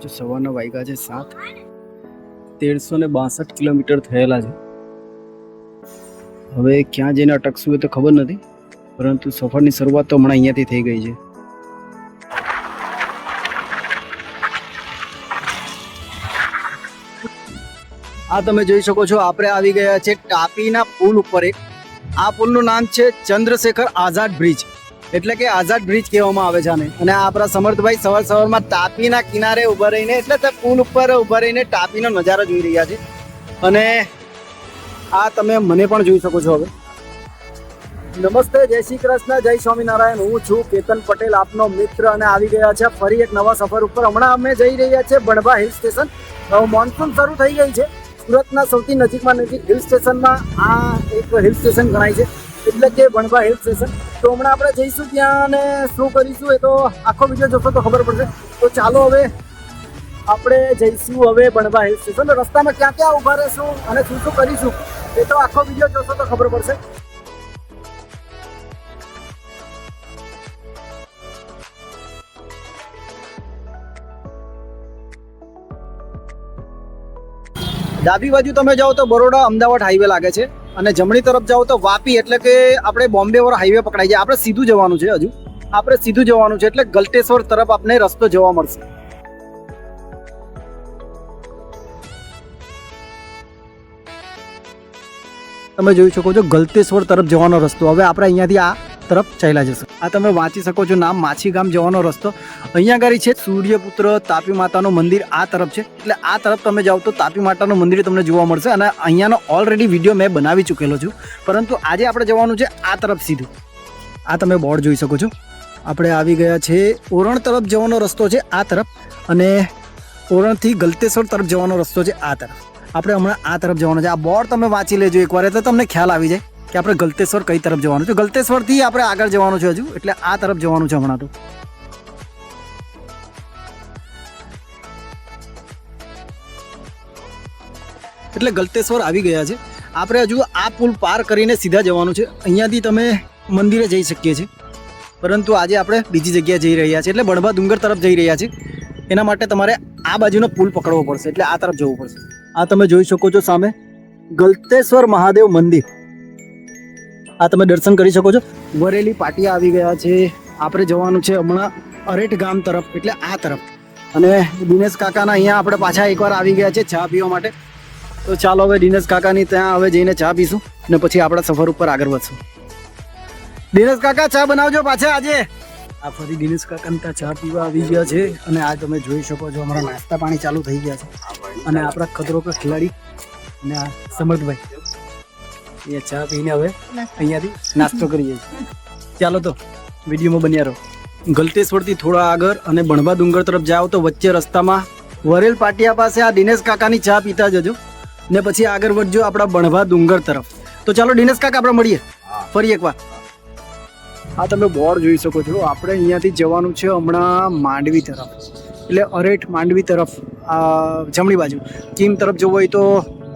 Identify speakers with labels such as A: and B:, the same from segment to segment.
A: છો સવારના વાગ્યા છે 7, 1362 કિલોમીટર થયેલા છે. હવે ક્યાં જઈને અટકશું એ તો ખબર નથી, પરંતુ સફરની શરૂઆત તો હમણાં અહીંયાથી થઈ ગઈ છે. આ તમે જોઈ શકો છો, આપણે આવી ગયા છે તાપીના પુલ ઉપર. આ પુલનું નામ છે ચંદ્રશેખર આઝાદ બ્રિજ, એટલે કે આઝાદ બ્રિજ કહેવામાં આવે છે આને. અને આ આપણા સમર્થભાઈ સવારમાં તાપીના કિનારે ઊભા રહીને, એટલે તે પુલ ઉપર ઊભા રહીને તાપીનો નજારો જોઈ રહ્યા છે. અને આ તમે મને પણ જોઈ શકો છો. હવે નમસ્તે, જય શ્રી કૃષ્ણ, જય સ્વામિનારાયણ. હું છું કેતન પટેલ, આપનો મિત્ર, અને આવી ગયા છે ફરી એક નવા સફર ઉપર. હમણાં અમે જઈ રહ્યા છે બણભા હિલ સ્ટેશન. મોન્સૂન શરૂ થઈ ગઈ છે. સુરતના સૌથી નજીકમાં નજીક હિલ સ્ટેશનમાં આ એક હિલ સ્ટેશન ગણાય છે, એટલે કે બણભા હિલ સ્ટેશન. તો હમણાં આપણે જઈશું ત્યાં અને શું કરીશું એ તો આખો વિડીયો જોશો તો ખબર પડશે. તો ચાલો હવે આપણે જઈશું હવે બણભા હિલ સ્ટેશન. રસ્તામાં ક્યાં ક્યાં ઊભા રહીશું અને શું શું કરીશું એ તો આખો વિડીયો જોશો તો ખબર પડશે. ડાબી બાજુ તમે જાઓ તો બરોડા અમદાવાદ હાઈવે લાગે છે, અને જમણી તરફ જાઓ તો વાપી, એટલે કે આપણે બોમ્બે વાળો હાઈવે પકડાઈ જાય. આપણે સીધું જવાનું છે, હજુ આપણે સીધું જવાનું છે, એટલે ગલતેશ્વર તરફ આપણે રસ્તો જોવા મળશે. તમે જોઈ શકો છો ગલતેશ્વર તરફ જવાનો રસ્તો. હવે આપણે અહીંયાથી આ તરફ ચાલ્યા જશે. આ તમે વાંચી શકો છો નામ, માછી ગામ જવાનો રસ્તો. અહીંયા આગળ છે સૂર્યપુત્ર તાપી માતાનું મંદિર, આ તરફ છે. એટલે આ તરફ તમે જાઓ તો તાપી માતાનું મંદિર તમને જોવા મળશે. અને અહીંયાનો ઓલરેડી વિડીયો મેં બનાવી ચૂકેલો છું, પરંતુ આજે આપણે જવાનું છે આ તરફ સીધું. આ તમે બોર્ડ જોઈ શકો છો. આપણે આવી ગયા છે ઓરણ તરફ જવાનો રસ્તો છે આ તરફ, અને ઓરણથી ગલતેશ્વર તરફ જવાનો રસ્તો છે આ તરફ. આપણે હમણાં આ તરફ જવાનું છે. આ બોર્ડ તમે વાંચી લેજો એકવાર, એટલે તમને ખ્યાલ આવી જાય કે આપણે ગલતેશ્વર કઈ તરફ જવાનું છે. ગલતેશ્વરથી આપણે આગળ જવાનું છે હજુ, એટલે આ તરફ જવાનું છે હમણાં. તો એટલે ગલતેશ્વર આવી ગયા છે. આપણે હજુ આ પુલ પાર કરીને સીધા જવાનું છે. અહીંયાથી તમે મંદિરે જઈ શકીએ છીએ, પરંતુ આજે આપણે બીજી જગ્યાએ જઈ રહ્યા છીએ, એટલે બણભા ડુંગર તરફ જઈ રહ્યા છીએ. એના માટે તમારે આ બાજુનો પુલ પકડવો પડશે, એટલે આ તરફ જવું પડશે. આ તમે જોઈ શકો છો સામે ગલતેશ્વર મહાદેવ મંદિર. આ તમે દર્શન કરી શકો છો. વરેલી પાટિયા આવી ગયા છે. આપણે જવાનું છે હમણાં અરેઠ ગામ તરફ, એટલે આ તરફ. અને દિનેશ કાકાના અહીંયા આપણે પાછા એકવાર આવી ગયા છે ચા પીવા માટે. તો ચાલો હવે દિનેશ કાકાની ત્યાં હવે જઈને ચા પીશું, અને પછી આપણા સફર ઉપર આગળ વધશું. દિનેશ કાકા ચા બનાવજો પાછા આજે. આ ફરી દિનેશ કાકાને ત્યાં ચા પીવા આવી ગયા છે. અને આ તમે જોઈ શકો છો અમારા નાસ્તા પાણી ચાલુ થઈ ગયા છે. અને આપણા ખતરો કે ખેલાડી અને આ સમર્થભાઈ અહીંયા ચા પીને હવે અહીંયાથી નાસ્તો કરીએ છીએ. ચાલો તો વિડીયોમાં બન્યા રહો. ગલતેશ્વરથી થોડા આગળ અને બણભા ડુંગર તરફ જાઓ તો વચ્ચે રસ્તામાં વરેલ પાટિયા પાસે આ દિનેશ કાકાની ચા પીતા જજો, ને પછી આગળ વધજો આપણા બણભા ડુંગર તરફ. તો ચાલો દિનેશ કાકા આપણે મળીએ ફરી એકવાર. આ તમે બોર્ડ જોઈ શકો છો. આપણે અહીંયાથી જવાનું છે હમણાં માંડવી તરફ, એટલે અરેઠ માંડવી તરફ જમણી બાજુ. કીમ તરફ જવું હોય તો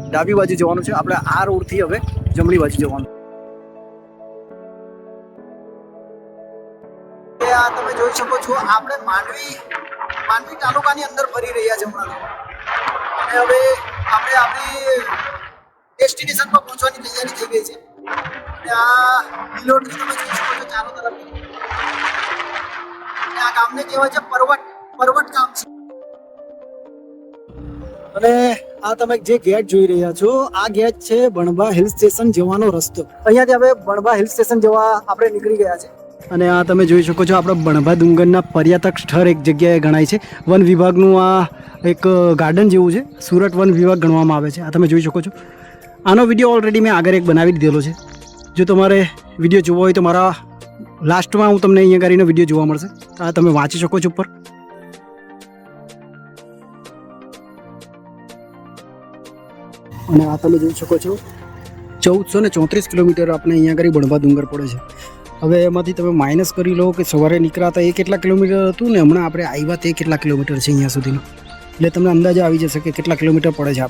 A: ડાબી બાજુ જવાનું છે. આપણે આ રોડથી હવે જમણી બાજુ જવાનું. આ તમે જોઈ શકો છો આપણે માંડવી તાલુકાની અંદર ફરી રહ્યા છે હમણાં. અને હવે આપણે આપણી ડેસ્ટિનેશન પર પહોંચવાની તૈયારી થઈ ગઈ છે. અને આ લીલોતરી તમે જોઈ શકો છો ચારો તરફ. અને આ ગામને કહેવાય છે પર્વત ગામ છે. અને આ તમે જે ગેટ જોઈ રહ્યા છો, આ ગેટ છે બણભા હિલ સ્ટેશન જવાનો રસ્તો. અહીંયાથી હવે બણભા હિલ સ્ટેશન જવા આપણે નીકળી ગયા છે. અને આ તમે જોઈ શકો છો આપણા બણભા ડુંગરના પર્યટક સ્થળ એક જગ્યાએ ગણાય છે. વન વિભાગનું આ એક ગાર્ડન જેવું છે. સુરત વન વિભાગ ગણવામાં આવે છે. આ તમે જોઈ શકો છો. આનો વિડીયો ઓલરેડી મેં આગળ એક બનાવી દીધેલો છે. જો તમારે વિડીયો જોવો હોય તો મારા લાસ્ટમાં હું તમને અહીંયા કરીને વિડીયો જોવા મળશે. આ તમે વાંચી શકો છો ઉપર. અને આ તમે જોઈ શકો છો 1434 કિલોમીટર આપણે અહીંયા આગળ બણભા ડુંગર પડે છે. હવે એમાંથી તમે માઇનસ કરી લો કે સવારે નીકળ્યા હતા એ કેટલા કિલોમીટર હતું, ને હમણાં આપણે આવ્યા તે કેટલા કિલોમીટર છે અહીંયા સુધીનું. એટલે તમને અંદાજો આવી જશે કે કેટલા કિલોમીટર પડે છે.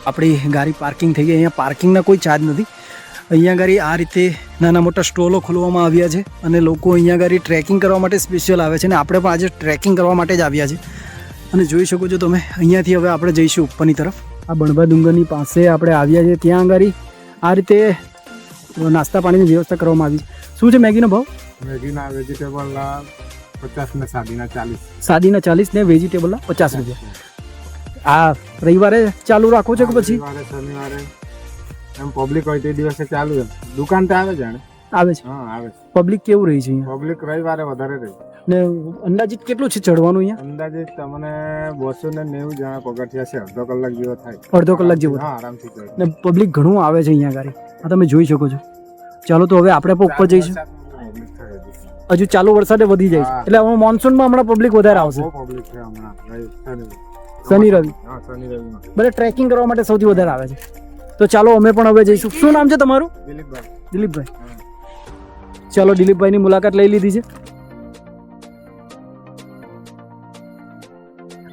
A: આપણી ગાડી પાર્કિંગ થઈ ગઈ. અહીંયા પાર્કિંગના કોઈ ચાર્જ નથી. અહીંયા આગળ આ રીતે નાના મોટા સ્ટોલો ખોલવામાં આવ્યા છે, અને લોકો અહીંયા આગળ ટ્રેકિંગ કરવા માટે સ્પેશિયલ આવે છે. અને આપણે પણ આજે ટ્રેકિંગ કરવા માટે જ આવ્યા છે. અને જોઈ શકો છો તમે અહીંયાથી હવે આપણે જઈશું ઉપરની તરફ. આ બણભા ડુંગરની પાસે આપણે આવ્યા છીએ. ત્યાં આગળ આ રીતે નાસ્તા પાણીની વ્યવસ્થા કરવામાં આવી છે. શું છે મેગીનો ભાવ?
B: મેગીના વેજીટેબલના 50 ને સાદીના 40.
A: સાદીના 40 ને વેજીટેબલના 50 રૂપિયા. આ રવિવારે ચાલુ રાખો છો કે પછી
B: રવિવારે, શનિવારે એમ પબ્લિક હોય તે દિવસે ચાલુ એમ. દુકાન તો આવે જાણે.
A: આવે છે?
B: હા આવે છે.
A: પબ્લિક કેવું રહી છે અહીંયા?
B: પબ્લિક રવિવારે વધારે રહી.
A: ને અંદાજિત કેટલું છે ચડવાનું અહીંયા?
B: અંદાજે તમને 290 જણા પગથિયા છે. અડધો કલાક જેવો થાય.
A: અડધો કલાક જેવું.
B: હા આરામથી ચડે.
A: ને પબ્લિક ઘણું આવે છે અહીંયા આગળ. આ તમે જોઈ શકો છો. ચાલો તો હવે આપણે પણ ઉપર જઈશું.
B: પબ્લિક થાય હજી.
A: હજુ ચાલુ વરસાદે વધી જાય છે એટલે હવે મોન્સૂનમાં હમણાં પબ્લિક વધારે આવશે.
B: બહુ પબ્લિક છે હમણાં.
A: શનિ રવિ
B: હા શનિ રવિમાં.
A: બધા ટ્રેકિંગ કરવા માટે સૌથી વધારે આવે છે. તો ચાલો અમે પણ હવે જઈશું. શું નામ છે તમારું?
B: દિલીપભાઈ.
A: દિલીપભાઈ. ચાલો દિલીપભાઈની મુલાકાત લઈ લીધી છે.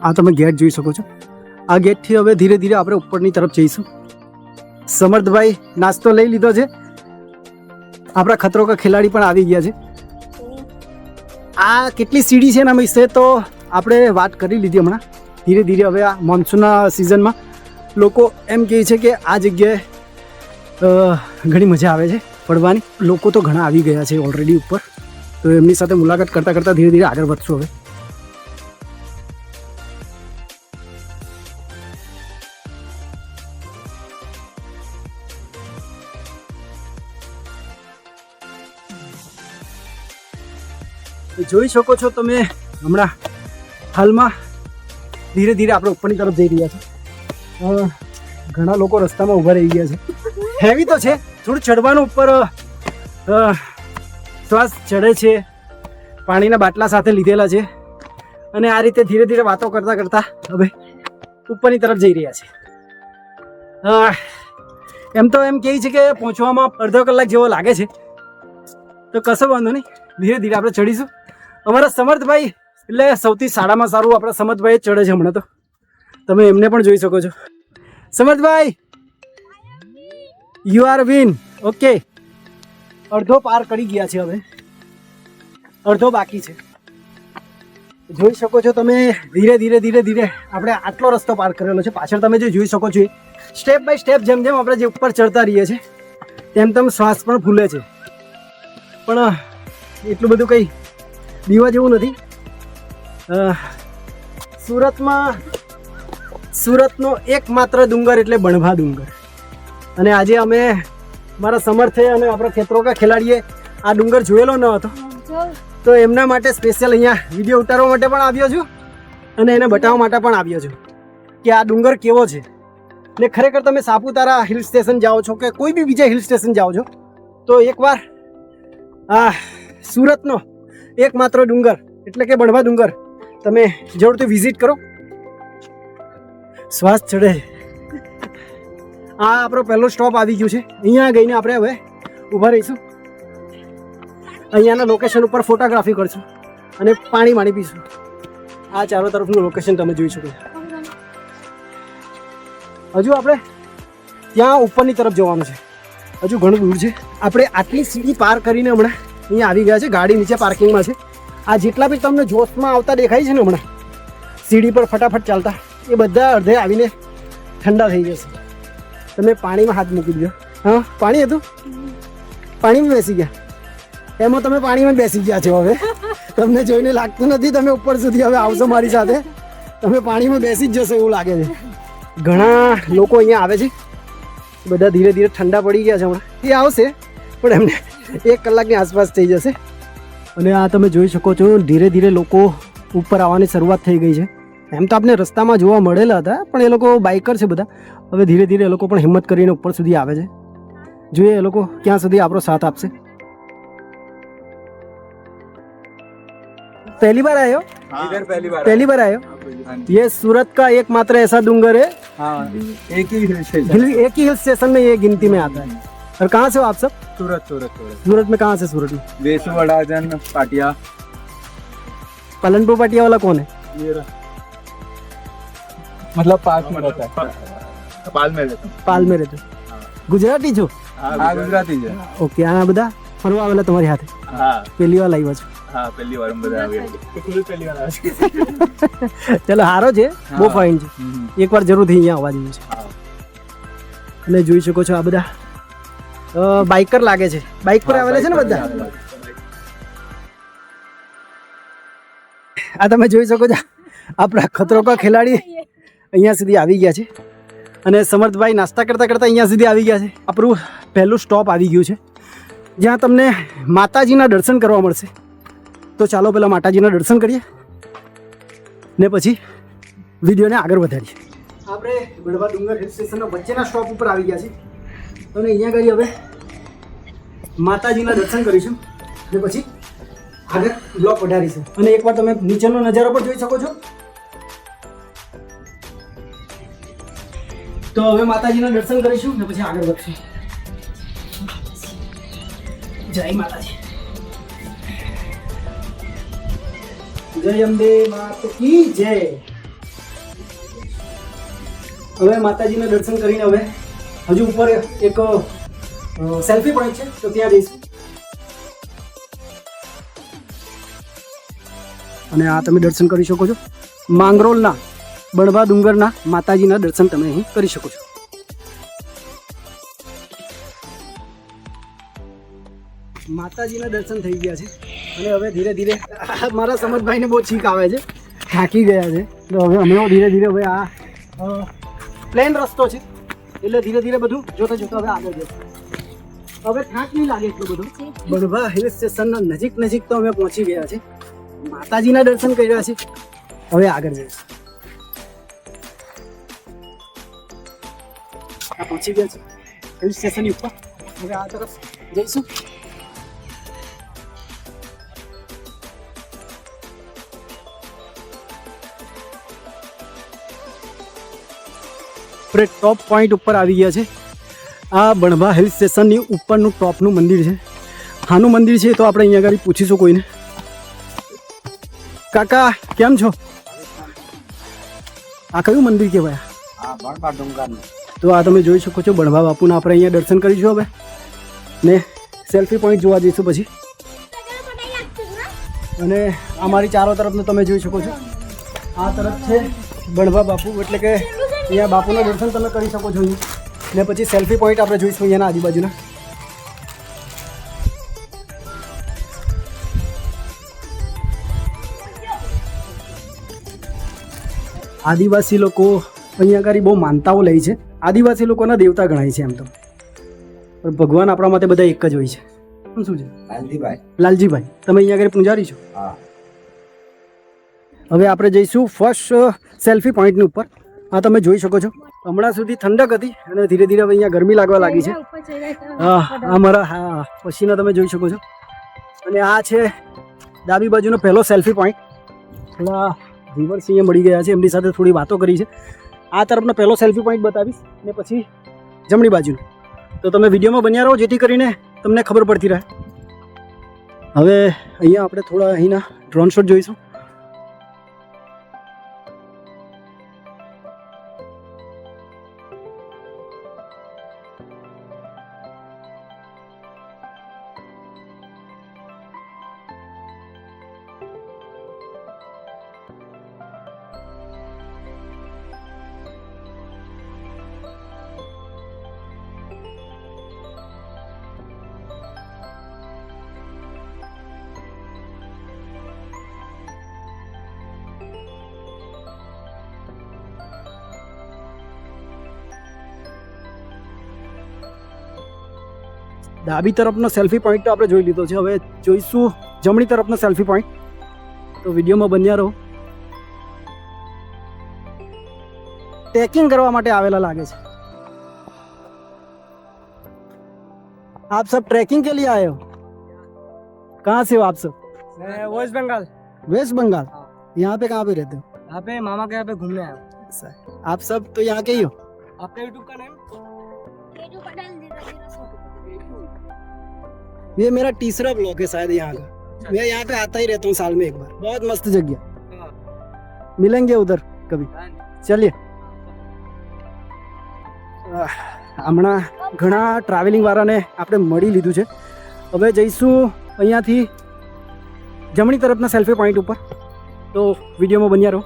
A: આ તમે ગેટ જોઈ શકો છો. આ ગેટથી હવે ધીરે ધીરે આપણે ઉપરની તરફ જઈશું. સમર્થભાઈ નાસ્તો લઈ લીધો છે. આપણા ખતરો કા ખેલાડી પણ આવી ગયા છે. આ કેટલી સીડી છે એના વિશે તો આપણે વાત કરી લીધી હમણાં. ધીરે ધીરે હવે આ મોન્સૂનના સિઝનમાં લોકો એમ કહે છે કે આ જગ્યાએ ઘણી મજા આવે છે પડવાની. લોકો તો ઘણા આવી ગયા છે ઓલરેડી ઉપર. તો એમની સાથે મુલાકાત કરતાં કરતાં ધીરે ધીરે આગળ વધશું હવે. જોઈ શકો છો તમે હમણાં હાલમાં ધીરે ધીરે આપણે ઉપરની તરફ જઈ રહ્યા છીએ. ઘણા લોકો રસ્તામાં ઊભા રહી ગયા છે. હેવી તો છે થોડું ચડવાનું. ઉપર શ્વાસ ચડે છે. પાણીના બાટલા સાથે લીધેલા છે અને આ રીતે ધીરે ધીરે વાતો કરતાં કરતાં હવે ઉપરની તરફ જઈ રહ્યા છે. એમ તો એમ કહે છે કે પહોંચવામાં અડધો કલાક જેવો લાગે છે. તો કશો વાંધો નહીં, ધીરે ધીરે આપણે ચડીશું. અમારા સમર્થભાઈ એટલે સૌથી સારામાં સારું આપણા સમર્થભાઈ જ ચડે છે હમણાં તો. તમે એમને પણ જોઈ શકો છો. સમર્થભાઈ યુ આર વિન. ઓકે, અડધો પાર કરી ગયા છે. હવે અડધો બાકી છે. જોઈ શકો છો તમે ધીરે ધીરે ધીરે ધીરે આપણે આટલો રસ્તો પાર કરેલો છે. પાછળ તમે જે જોઈ શકો છો સ્ટેપ બાય સ્ટેપ જેમ જેમ આપણે જે ઉપર ચડતા રહીએ છીએ તેમ તેમ શ્વાસ પણ ફૂલે છે. પણ એટલું બધું કંઈ દીવા જેવું નથી. સુરતનો એકમાત્ર ડુંગર એટલે બણભા ડુંગર. અને આજે અમે મારા સમર્થે અને આપણા ખેતરો કા ખેલાડીએ આ ડુંગર જોયેલો ન હતો તો એમના માટે સ્પેશિયલ અહીંયા વિડીયો ઉતારવા માટે પણ આવ્યો છું અને એને બતાવવા માટે પણ આવ્યો છું કે આ ડુંગર કેવો છે. ને ખરેખર તમે સાપુતારા હિલ સ્ટેશન જાઓ છો કે કોઈ બી બીજા હિલ સ્ટેશન જાઓ છો તો એકવાર આ સુરતનો એકમાત્ર ડુંગર એટલે કે બણભા ડુંગર તમે જરૂરથી વિઝિટ કરો. શ્વાસ ચડે. આ આપણો પહેલો સ્ટોપ આવી ગયું છે. અહીંયા ગઈને આપણે હવે ઊભા રહીશું. અહીંયાના લોકેશન ઉપર ફોટોગ્રાફી કરશું અને પાણી વાણી પીશું. આ ચારો તરફનું લોકેશન તમે જોઈ શકો છો. હજુ આપણે ત્યાં ઉપરની તરફ જવાનું છે. હજુ ઘણું દૂર છે. આપણે આટલી સીડી પાર કરીને હમણાં અહીંયા આવી ગયા છે. ગાડી નીચે પાર્કિંગમાં છે. આ જેટલા બી તમને જોશમાં આવતા દેખાય છે ને હમણાં સીડી પર ફટાફટ ચાલતા એ બધા અડધે આવીને ઠંડા થઈ જશે. તમે પાણીમાં હાથ મૂકી દો. હા, પાણી હતું, પાણીમાં બેસી ગયા. એમાં તમે પાણીમાં બેસી ગયા છો. હવે તમને જોઈને લાગતું નથી તમે ઉપર સુધી હવે આવશો મારી સાથે. તમે પાણીમાં બેસી જ જશો એવું લાગે છે. ઘણા લોકો અહીંયા આવે છે. બધા ધીરે ધીરે ઠંડા પડી ગયા છે. હમણાં એ આવશે પણ એમને 1 કલાકની આસપાસ થઈ જશે. અને આ તમે જોઈ શકો છો ધીરે ધીરે લોકો ઉપર આવવાની શરૂઆત થઈ ગઈ છે. એમ તો આપણે રસ્તામાં જોવા મળેલા હતા પણ એ લોકો બાઇકર છે બધા. હવે ધીરે ધીરે એ લોકો પણ હિંમત કરીને ઉપર સુધી આવે છે. જોઈએ એ લોકો ક્યાં સુધી આપણો સાથ આપશે. पहली बार आए हो?
B: इधर
A: पहली बार आए हो? ये सूरत का एकमात्र ऐसा डूंगर है.
B: हाँ, एक ही हिल स्टेशन.
A: एक ही हिल स्टेशन में ये गिनती में आता है. और कहाँ से हो आप सब?
B: सूरत.
A: सूरत में कहाँ से? सूरत में
B: वेसु वड़ाजन पाटिया.
A: पलनपुर पाटिया वाला कौन है?
B: ये मतलब पास में रहता है. पाल में रहता है.
A: पाल में रहते. गुजराती છો?
B: हाँ, गुजराती है.
A: ઓકે. આ બધા ફરવા આવેલા તમારી હાથે?
B: हाँ.
A: પહેલી વાર આવ્યા છો?
C: હા પહેલી વાર અમે બધા આવ્યા
B: પહેલી વાર આવે છે.
A: ચલો સારો છે, બહુ
C: હા.
A: ફાઇન છે. એકવાર જરૂરથી અહીંયા આવવા જેવું છે.
C: હા.
A: અને જોઈ શકો છો આ બધા બાઇકર લાગે છે, બાઇક પર આવેલા છે ને બધા. આ તમે જોઈ શકો છો આપણા ખતરો કા ખેલાડી અહીંયા સુધી આવી ગયા છે અને સમર્થભાઈ નાસ્તા કરતાં કરતાં અહીંયા સુધી આવી ગયા છે. આપણું પહેલું સ્ટોપ આવી ગયું છે જ્યાં તમને માતાજીના દર્શન કરવા મળશે. તો ચાલો પહેલાં માતાજીના દર્શન કરીએ ને પછી વિડીયોને આગળ વધારીએ. આપણે બળવા ડુંગર હિલ સ્ટેશનના વચ્ચેના સ્ટોપ ઉપર આવી ગયા છીએ અને અહીંયા આગળ હવે માતાજીના દર્શન કરીશું ને પછી આગળ બ્લોક વધારીશું. અને એકવાર તમે નીચેનો નજારો પણ જોઈ શકો છો. તો હવે માતાજીના દર્શન કરીશું ને પછી આગળ વધશું. જય માતાજી, જય અંબે માત કી જય. હવે માતાજીના દર્શન કરીને હવે હજુ ઉપર એક સેલ્ફી પોઈન્ટ છે તો ત્યાં જઈશું. અને આ તમે દર્શન કરી શકો છો માંગરોળના બળવા ડુંગરના માતાજીના દર્શન તમે અહીં કરી શકો છો. માતાજીના દર્શન થઈ ગયા છે અને હવે ધીરે ધીરે મારા સમજભાઈને બહુ છીક આવે છે, થાકી ગયા છે. તો હવે અમે ધીરે ધીરે હવે આ પ્લેન રસ્તો છે એટલે ધીરે ધીરે બધું જોતા જોતા હવે આગળ જઈશું. હવે થાક નહીં લાગે એટલું બધું. બળવા હિલ સ્ટેશનના નજીક નજીક તો અમે પહોંચી ગયા છે, માતાજીના દર્શન કર્યા છે. હવે આગળ જઈશું. આ પહોંચી ગયા છે હિલ સ્ટેશનની ઉપર. હવે આ તરફ જઈશું. આપણે ટોપ પોઈન્ટ ઉપર આવી ગયા છે. આ બણભા હિલ સ્ટેશનની ઉપરનું ટોપનું મંદિર છે. હાનું મંદિર છે તો આપણે અહીંયા આગળ પૂછીશું કોઈને. કાકા કેમ છો? આ કયું મંદિર કહેવાય?
B: હા બળવા ડુંગરનું.
A: તો આ તમે જોઈ શકો છો બણભા બાપુના આપણે અહીંયા દર્શન કરીશું હવે ને સેલ્ફી પોઈન્ટ જોવા જઈશું પછી. અને અમારી ચારો તરફનું તમે જોઈ શકો છો. આ તરફ છે બણભા બાપુ એટલે કે અહીંયા બાપુના દર્શન તમે કરી શકો છો અહીંયા. ને પછી સેલ્ફી પોઈન્ટ આપણે જોઈશું અહીંયાના આજુબાજુના. આદિવાસી લોકો અહીંયા આગળ બહુ માનતાઓ લે છે. આદિવાસી લોકોના દેવતા ગણાય છે એમ તો, પણ ભગવાન આપણા માટે બધા એક જ હોય છે. શું છે?
B: લાલજીભાઈ.
A: લાલજીભાઈ, તમે અહીંયા આગળ પૂજારી છો?
B: હા.
A: હવે આપણે જઈશું ફર્સ્ટ સેલ્ફી પોઈન્ટની ઉપર. આ તમે જોઈ શકો છો હમણાં સુધી ઠંડક હતી અને ધીરે ધીરે હવે અહીંયા ગરમી લાગવા લાગી છે. હા અમારા હા પછીના તમે જોઈ શકો છો. અને આ છે ડાબી બાજુનો પહેલો સેલ્ફી પોઈન્ટ. થોડા વ્યુઅર્સ અહીંયા મળી ગયા છે, એમની સાથે થોડી વાતો કરી છે. આ તરફનો પહેલો સેલ્ફી પોઈન્ટ બતાવીશ ને પછી જમણી બાજુનો. તો તમે વિડીયોમાં બન્યા રહો જેથી કરીને તમને ખબર પડતી રહે. હવે અહીંયા આપણે થોડા અહીંના ડ્રોન શોટ જોઈશું. ડાબી તરફનો સેલ્ફી પોઈન્ટ તો આપણે જોઈ લીધો છે. હવે જોઈશું જમણી તરફનો સેલ્ફી પોઈન્ટ. તો વિડીયોમાં બન્યા રહો. ટ્રેકિંગ કરવા માટે આવેલા લાગે છે. आप सब ट्रैकिंग के लिए आए हो? कहाँ से हो आप सब?
D: मैं वेस्ट बंगाल।
A: वेस्ट बंगाल. यहाँ पे कहाँ पे रहते हो?
D: यहाँ पे मामा के यहाँ पे घूमने आया हूँ।
A: ऐसा है. आप सब तो यहाँ के ही हो?
D: आपका यूट्यूब का नेम?
A: ये मेरा तीसरा ब्लॉग है शायद यहाँ का. मैं यहाँ पे आता ही रहता हूँ साल में एक बार. बहुत मस्त जगह. मिलेंगे उधर कभी. चलिए. હમણાં ઘણા ટ્રાવેલિંગ વાળાને આપણે મળી લીધું છે. હવે જઈશું અહીંયાથી જમણી તરફના સેલ્ફી પોઈન્ટ ઉપર. તો વિડીયોમાં બન્યા રહો.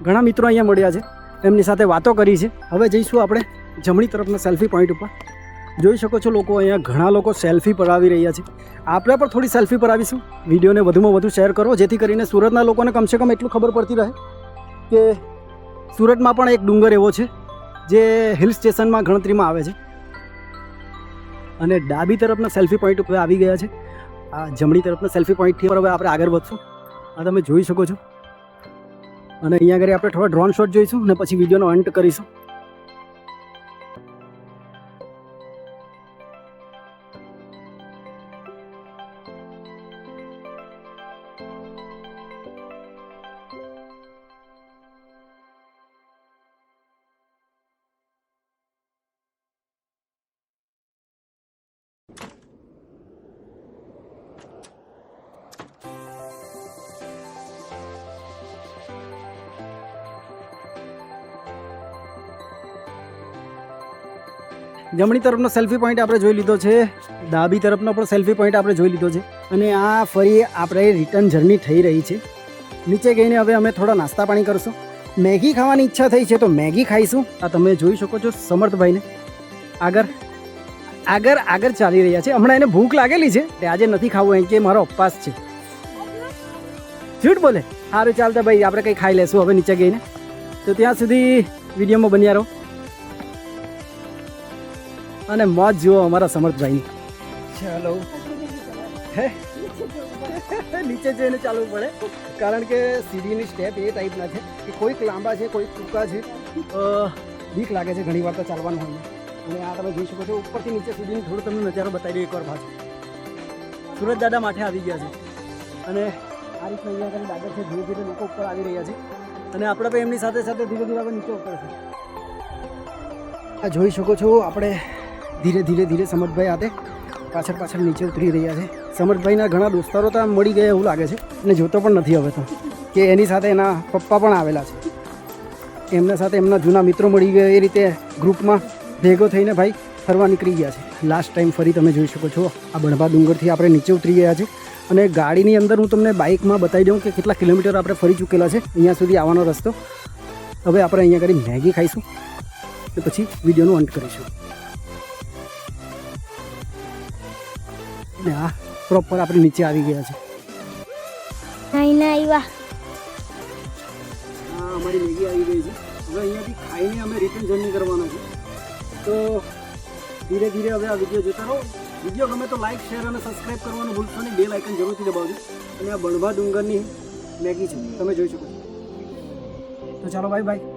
A: ઘણા મિત્રો અહીંયા મળ્યા છે, એમની સાથે વાતો કરી છે. હવે જઈશું આપણે જમણી તરફના સેલ્ફી પોઈન્ટ ઉપર. જોઈ શકો છો લોકો, અહીંયા ઘણા લોકો સેલ્ફી પડાવી રહ્યા છે. આપણે પણ થોડી સેલ્ફી પડાવીશું. વિડીયોને વધુમાં વધુ શેર કરો, જેથી કરીને સુરતના લોકોને કમસે કમ એટલું ખબર પડતી રહે કે સુરતમાં પણ એક ડુંગર એવો છે જે હિલ સ્ટેશનમાં ગણતરીમાં આવે છે. અને ડાબી તરફના સેલ્ફી પોઈન્ટ ઉપર આવી ગયા છે. આ જમણી તરફના સેલ્ફી પોઈન્ટથી હવે આપણે આગળ વધશું. આ તમે જોઈ શકો છો. અને અહીંયા આગળ આપણે થોડા ડ્રોન શોટ જોઈશું અને પછી વિડીયોનો અંત કરીશું. જમણી તરફનો સેલ્ફી પોઈન્ટ આપણે જોઈ લીધો છે. ડાબી તરફનો પણ સેલ્ફી પોઈન્ટ આપણે જોઈ લીધો છે. અને આ ફરી આપણે રિટર્ન જર્ની થઈ રહી છે. નીચે ગઈને હવે અમે થોડા નાસ્તા પાણી કરશું. મેગી ખાવાની ઈચ્છા થઈ છે તો મેગી ખાઈશું. આ તમે જોઈ શકો છો સમર્થભાઈને આગળ ચાલી રહ્યા છે. હમણાં એને ભૂખ લાગેલી છે તે આજે નથી ખાવું, એમ કે મારો ઉપવાસ છે. જૂઠ બોલે. સારું ચાલતા ભાઈ, આપણે કંઈ ખાઈ લેશું હવે નીચે ગઈને. તો ત્યાં સુધી વિડીયોમાં બન્યા રહો અને મોજ જુઓ અમારા સમર્થભાઈની. ચાલો નીચે જઈને ચાલવું પડે, કારણ કે સીડીની સ્ટેપ એ ટાઈપના છે કે કોઈક લાંબા છે, કોઈક ટૂંકા છે. બીક લાગે છે ઘણી વાર તો ચાલવાનું હોય. અને આ તમે જોઈ શકો છો ઉપરથી નીચે સુધીની થોડું તમને નજારો બતાવી દઉં એકવાર પાછું. સુરત દાદા માથે આવી ગયા છે અને આ રીતના અહીંયા આગળ દાદા છે. ધીરે ધીરે લોકો ઉપર આવી રહ્યા છે અને આપણે પણ એમની સાથે સાથે ધીરે ધીરે નીચે ઉતરશું. આ જોઈ શકો છો આપણે ધીરે ધીરે સમર્થભાઈ હાથે પાછળ નીચે ઉતરી રહ્યા છે. સમર્થભાઈના ઘણા દોસ્તારો તો મળી ગયા એવું લાગે છે અને જોતો પણ નથી હવે તો કે એની સાથે એના પપ્પા પણ આવેલા છે. એમના સાથે એમના જૂના મિત્રો મળી ગયા, એ રીતે ગ્રુપમાં ભેગો થઈને ભાઈ ફરવા નીકળી ગયા છે. લાસ્ટ ટાઈમ ફરી તમે જોઈ શકો છો આ બણભા ડુંગરથી આપણે નીચે ઉતરી ગયા છે. અને ગાડીની અંદર હું તમને બાઇકમાં બતાવી દઉં કે કેટલા કિલોમીટર આપણે ફરી ચૂકેલા છે અહીંયા સુધી આવવાનો રસ્તો. હવે આપણે અહીંયા આગળ મેગી ખાઈશું અને પછી વિડીયોનો અંત કરીશું. ને આ પ્રોપર આપણે નીચે આવી ગયા છે. હા, અમારી મેગી આવી ગઈ છે. હવે અહીંયાથી ખાઈને અમે રિટર્ન જર્ની કરવાના છે. તો ધીરે ધીરે હવે આ વિડીયો જોતા રહો. વિડીયો ગમે તો લાઇક, શેર અને સબસ્ક્રાઈબ કરવાનું ભૂલશો નહીં. બેલ આઇકન જરૂરથી દબાવજો. અને આ બણભા ડુંગરની મેગી છે, તમે જોઈ શકો છો. તો ચાલો બાય બાય.